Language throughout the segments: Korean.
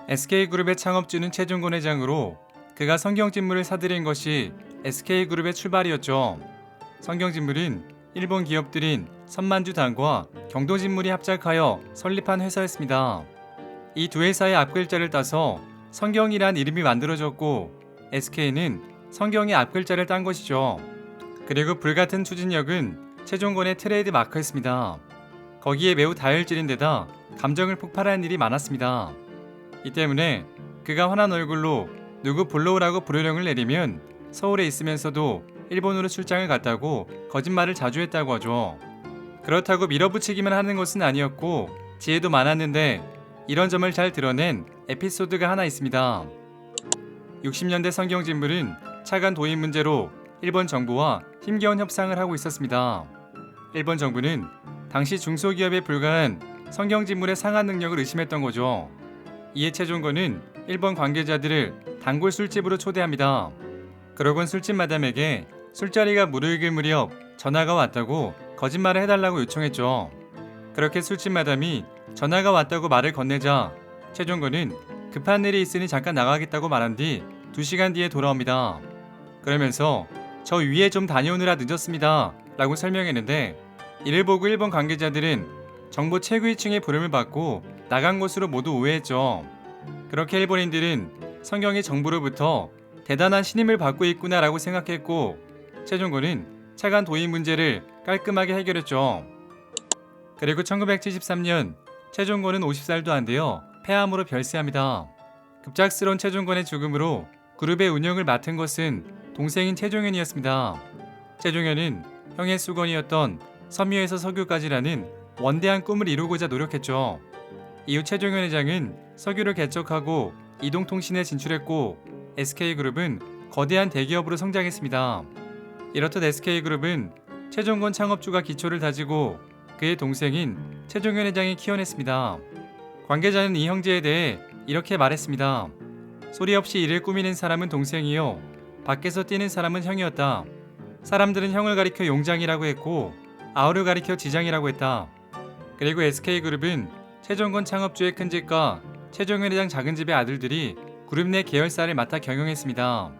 SK그룹의 창업주는 최종곤 회장으로 그가 성경진물을 사들인 것이 SK그룹의 출발이었죠. 성경진물은 일본 기업들인 선만주당과 경동진물이 합작하여 설립한 회사였습니다. 이 두 회사의 앞글자를 따서 성경이란 이름이 만들어졌고 SK는 성경의 앞글자를 딴 것이죠. 그리고 불같은 추진력은 최종곤의 트레이드 마크였습니다. 거기에 매우 다혈질인 데다 감정을 폭발하는 일이 많았습니다. 이 때문에 그가 환한 얼굴로 누구 불러오라고 불호령을 내리면 서울에 있으면서도 일본으로 출장을 갔다고 거짓말을 자주 했다고 하죠. 그렇다고 밀어붙이기만 하는 것은 아니었고 지혜도 많았는데 이런 점을 잘 드러낸 에피소드가 하나 있습니다. 60년대 성경진물은 차관 도입 문제로 일본 정부와 힘겨운 협상을 하고 있었습니다. 일본 정부는 당시 중소기업에 불과한 성경진물의 상한 능력을 의심했던 거죠. 이에 최종건은 일본 관계자들을 단골 술집으로 초대합니다. 그러곤 술집 마담에게 술자리가 무르익을 무렵 전화가 왔다고 거짓말을 해달라고 요청했죠. 그렇게 술집 마담이 전화가 왔다고 말을 건네자 최종건은 급한 일이 있으니 잠깐 나가겠다고 말한 뒤 2시간 뒤에 돌아옵니다. 그러면서 저 위에 좀 다녀오느라 늦었습니다 라고 설명했는데 이를 보고 일본 관계자들은 정부 최고위층의 부름을 받고 나간 것으로 모두 오해했죠. 그렇게 일본인들은 성경이 정부로부터 대단한 신임을 받고 있구나 라고 생각했고 최종곤은 차관 도입 문제를 깔끔하게 해결했죠. 그리고 1973년 최종곤은 50살도 안 되어 폐암으로 별세합니다. 급작스러운 최종곤의 죽음으로 그룹의 운영을 맡은 것은 동생인 최종현이었습니다. 최종현은 형의 수건이었던 섬유에서 석유까지라는 원대한 꿈을 이루고자 노력했죠. 이후 최종현 회장은 석유를 개척하고 이동통신에 진출했고 SK그룹은 거대한 대기업으로 성장했습니다. 이렇듯 SK그룹은 최종건 창업주가 기초를 다지고 그의 동생인 최종현 회장이 키워냈습니다. 관계자는 이 형제에 대해 이렇게 말했습니다. 소리 없이 일을 꾸미는 사람은 동생이요 밖에서 뛰는 사람은 형이었다. 사람들은 형을 가리켜 용장이라고 했고 아우를 가리켜 지장이라고 했다. 그리고 SK그룹은 최종건 창업주의 큰집과 최종현 회장 작은집의 아들들이 그룹 내 계열사를 맡아 경영했습니다.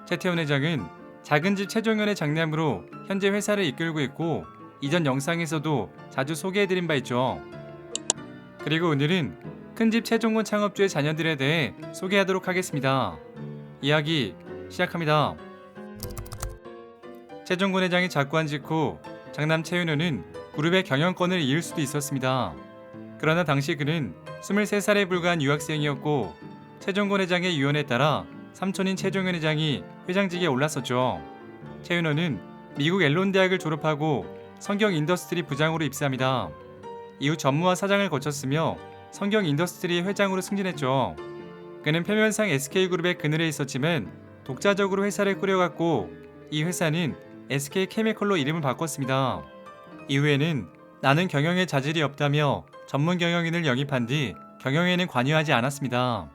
최태원 회장은 작은집 최종현의 장남으로 현재 회사를 이끌고 있고 이전 영상에서도 자주 소개해드린 바 있죠. 그리고 오늘은 큰집 최종건 창업주의 자녀들에 대해 소개하도록 하겠습니다. 이야기 시작합니다. 최종건 회장이 작고한 직후 장남 최윤호는 그룹의 경영권을 이을 수도 있었습니다. 그러나 당시 그는 23살에 불과한 유학생이었고 최종건 회장의 유언에 따라 삼촌인 최종현 회장이 회장직에 올랐었죠. 최윤호는 미국 앨론 대학을 졸업하고 성경 인더스트리 부장으로 입사합니다. 이후 전무와 사장을 거쳤으며 성경 인더스트리 회장으로 승진했죠. 그는 표면상 SK그룹의 그늘에 있었지만 독자적으로 회사를 꾸려갔고 이 회사는 SK케미컬로 이름을 바꿨습니다. 이후에는 나는 경영에 자질이 없다며 전문 경영인을 영입한 뒤 경영에는 관여하지 않았습니다.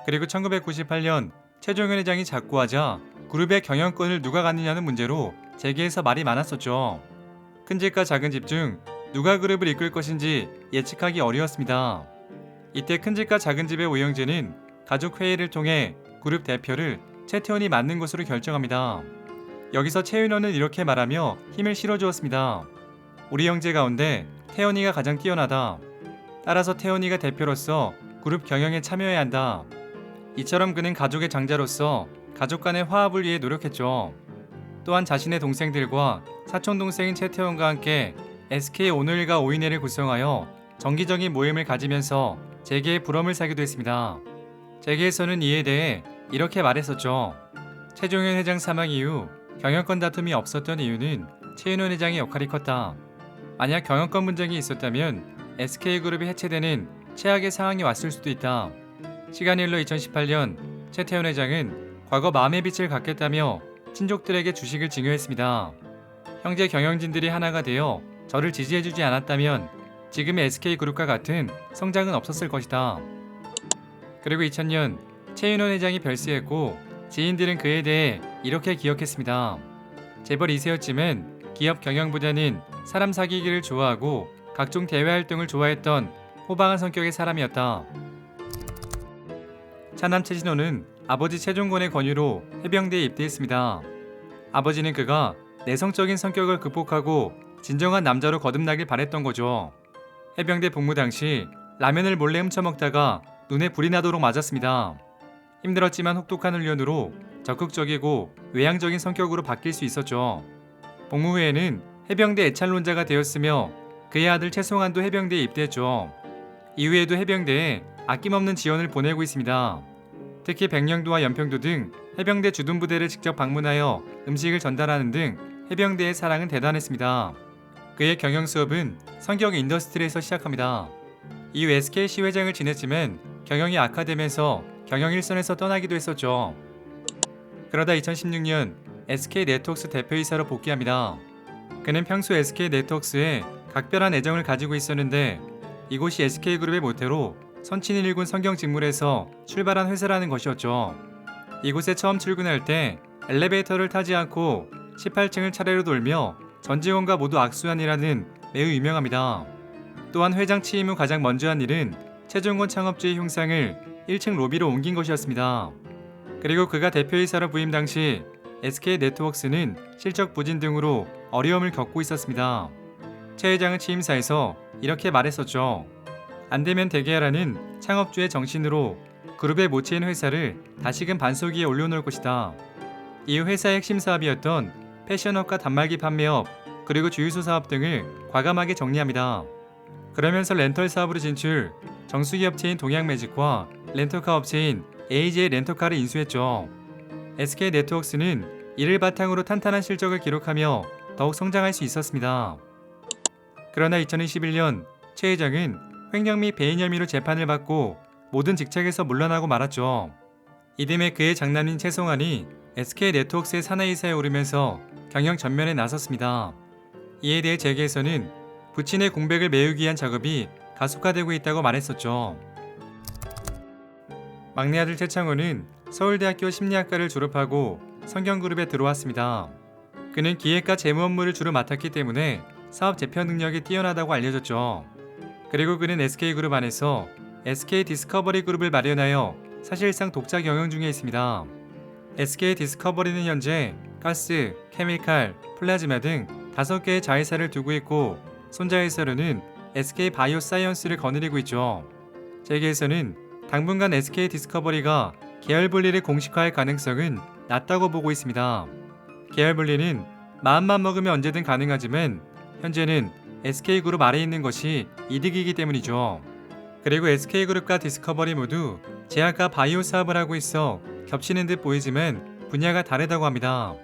그리고 1998년 최종현 회장이 작고하자 그룹의 경영권을 누가 갖느냐는 문제로 재계에서 말이 많았었죠. 큰집과 작은집 중 누가 그룹을 이끌 것인지 예측하기 어려웠습니다. 이때 큰집과 작은집의 오영재는 가족회의를 통해 그룹 대표를 최태원이 맡는 것으로 결정합니다. 여기서 최윤호는 이렇게 말하며 힘을 실어주었습니다. 우리 형제 가운데 태원이가 가장 뛰어나다. 따라서 태원이가 대표로서 그룹 경영에 참여해야 한다. 이처럼 그는 가족의 장자로서 가족 간의 화합을 위해 노력했죠. 또한 자신의 동생들과 사촌동생인 최태원과 함께 SK 오늘과 오인회를 구성하여 정기적인 모임을 가지면서 재계의 부럼을 사기도 했습니다. 재계에서는 이에 대해 이렇게 말했었죠. 최종현 회장 사망 이후 경영권 다툼이 없었던 이유는 최윤호 회장의 역할이 컸다. 만약 경영권 분쟁이 있었다면 SK그룹이 해체되는 최악의 상황이 왔을 수도 있다. 시간이 흘러 2018년 최태원 회장은 과거 마음의 빛을 갖겠다며 친족들에게 주식을 증여했습니다. 형제 경영진들이 하나가 되어 저를 지지해주지 않았다면 지금의 SK그룹과 같은 성장은 없었을 것이다. 그리고 2000년 최윤호 회장이 별세했고 지인들은 그에 대해 이렇게 기억했습니다. 재벌 2세였지만 기업 경영보다는 사람 사귀기를 좋아하고 각종 대외 활동을 좋아했던 호방한 성격의 사람이었다. 차남 최진호는 아버지 최종권의 권유로 해병대에 입대했습니다. 아버지는 그가 내성적인 성격을 극복하고 진정한 남자로 거듭나길 바랬던 거죠. 해병대 복무 당시 라면을 몰래 훔쳐먹다가 눈에 불이 나도록 맞았습니다. 힘들었지만 혹독한 훈련으로 적극적이고 외향적인 성격으로 바뀔 수 있었죠. 복무 후에는 해병대 애찬론자가 되었으며 그의 아들 최송환도 해병대에 입대했죠. 이후에도 해병대에 아낌없는 지원을 보내고 있습니다. 특히 백령도와 연평도 등 해병대 주둔 부대를 직접 방문하여 음식을 전달하는 등 해병대의 사랑은 대단했습니다. 그의 경영 수업은 성경 인더스트리에서 시작합니다. 이후 SKC 회장을 지냈지만 경영이 악화되면서 경영 일선에서 떠나기도 했었죠. 그러다 2016년 SK네트워크스 대표이사로 복귀합니다. 그는 평소 SK네트워크스에 각별한 애정을 가지고 있었는데 이곳이 SK그룹의 모태로 선친인 일군 성경 직물에서 출발한 회사라는 것이었죠. 이곳에 처음 출근할 때 엘리베이터를 타지 않고 18층을 차례로 돌며 전 직원과 모두 악수한 일화는 매우 유명합니다. 또한 회장 취임 후 가장 먼저 한 일은 최종권 창업주의 흉상을 1층 로비로 옮긴 것이었습니다. 그리고 그가 대표이사로 부임 당시 SK네트워크스는 실적 부진 등으로 어려움을 겪고 있었습니다. 최 회장은 취임사에서 이렇게 말했었죠. 안되면 대개하라는 창업주의 정신으로 그룹의 모체인 회사를 다시금 반석 위에 올려놓을 것이다. 이후 회사의 핵심 사업이었던 패션업과 단말기 판매업 그리고 주유소 사업 등을 과감하게 정리합니다. 그러면서 렌털 사업으로 진출, 정수기 업체인 동양매직과 렌터카 업체인 AJ 렌터카를 인수했죠. SK네트워크스는 이를 바탕으로 탄탄한 실적을 기록하며 더욱 성장할 수 있었습니다. 그러나 2021년 최 회장은 횡령 및 배임 혐의로 재판을 받고 모든 직책에서 물러나고 말았죠. 이듬해 그의 장남인 최송환이 SK네트워크스의 사내이사에 오르면서 경영 전면에 나섰습니다. 이에 대해 재계에서는 부친의 공백을 메우기 위한 작업이 가속화되고 있다고 말했었죠. 막내 아들 최창호는 서울대학교 심리학과를 졸업하고 성경그룹에 들어왔습니다. 그는 기획과 재무 업무를 주로 맡았기 때문에 사업 재편 능력이 뛰어나다고 알려졌죠. 그리고 그는 SK그룹 안에서 SK디스커버리 그룹을 마련하여 사실상 독자 경영 중에 있습니다. SK디스커버리는 현재 가스, 케미칼, 플라즈마 등 5개의 자회사를 두고 있고 손자회사로는 SK바이오사이언스를 거느리고 있죠. 재계에서는 당분간 SK디스커버리가 계열 분리를 공식화할 가능성은 낮다고 보고 있습니다. 계열 분리는 마음만 먹으면 언제든 가능하지만 현재는 SK그룹 아래에 있는 것이 이득이기 때문이죠. 그리고 SK그룹과 디스커버리 모두 제약과 바이오 사업을 하고 있어 겹치는 듯 보이지만 분야가 다르다고 합니다.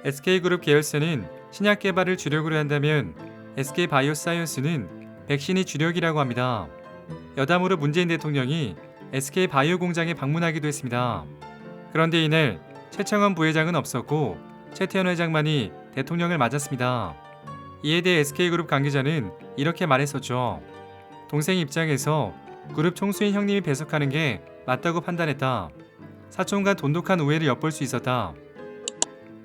SK그룹 계열사는 신약 개발을 주력으로 한다면 SK바이오사이언스는 백신이 주력이라고 합니다. 여담으로 문재인 대통령이 SK바이오 공장에 방문하기도 했습니다. 그런데 이날 최창원 부회장은 없었고 최태원 회장만이 대통령을 맞았습니다. 이에 대해 SK그룹 관계자는 이렇게 말했었죠. 동생 입장에서 그룹 총수인 형님이 배석하는 게 맞다고 판단했다. 사촌과 돈독한 우애를 엿볼 수 있었다.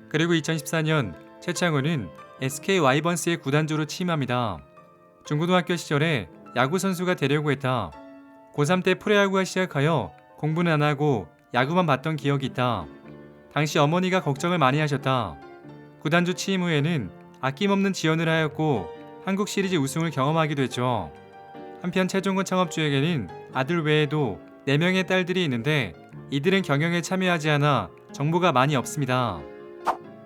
그리고 2014년 최창호는 SK 와이번스의 구단주로 취임합니다. 중고등학교 시절에 야구선수가 되려고 했다. 고3 때 프로야구가 시작하여 공부는 안 하고 야구만 봤던 기억이 있다. 당시 어머니가 걱정을 많이 하셨다. 구단주 취임 후에는 아낌없는 지원을 하였고 한국 시리즈 우승을 경험하기도 했죠. 한편 최종권 창업주에게는 아들 외에도 4명의 딸들이 있는데 이들은 경영에 참여하지 않아 정보가 많이 없습니다.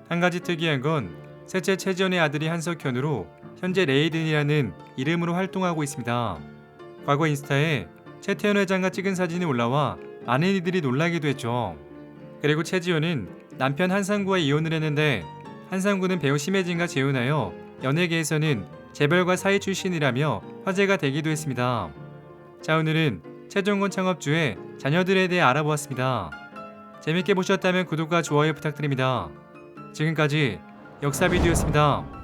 한 가지 특이한 건 셋째 최지원의 아들이 한석현으로 현재 레이든이라는 이름으로 활동하고 있습니다. 과거 인스타에 최태원 회장과 찍은 사진이 올라와 많은 이들이 놀라기도 했죠. 그리고 최지원은 남편 한상구와 이혼을 했는데 한상구는 배우 심혜진과 재혼하여 연예계에서는 재벌과 사위 출신이라며 화제가 되기도 했습니다. 자, 오늘은 최종권 창업주의 자녀들에 대해 알아보았습니다. 재밌게 보셨다면 구독과 좋아요 부탁드립니다. 지금까지 역사비디오였습니다.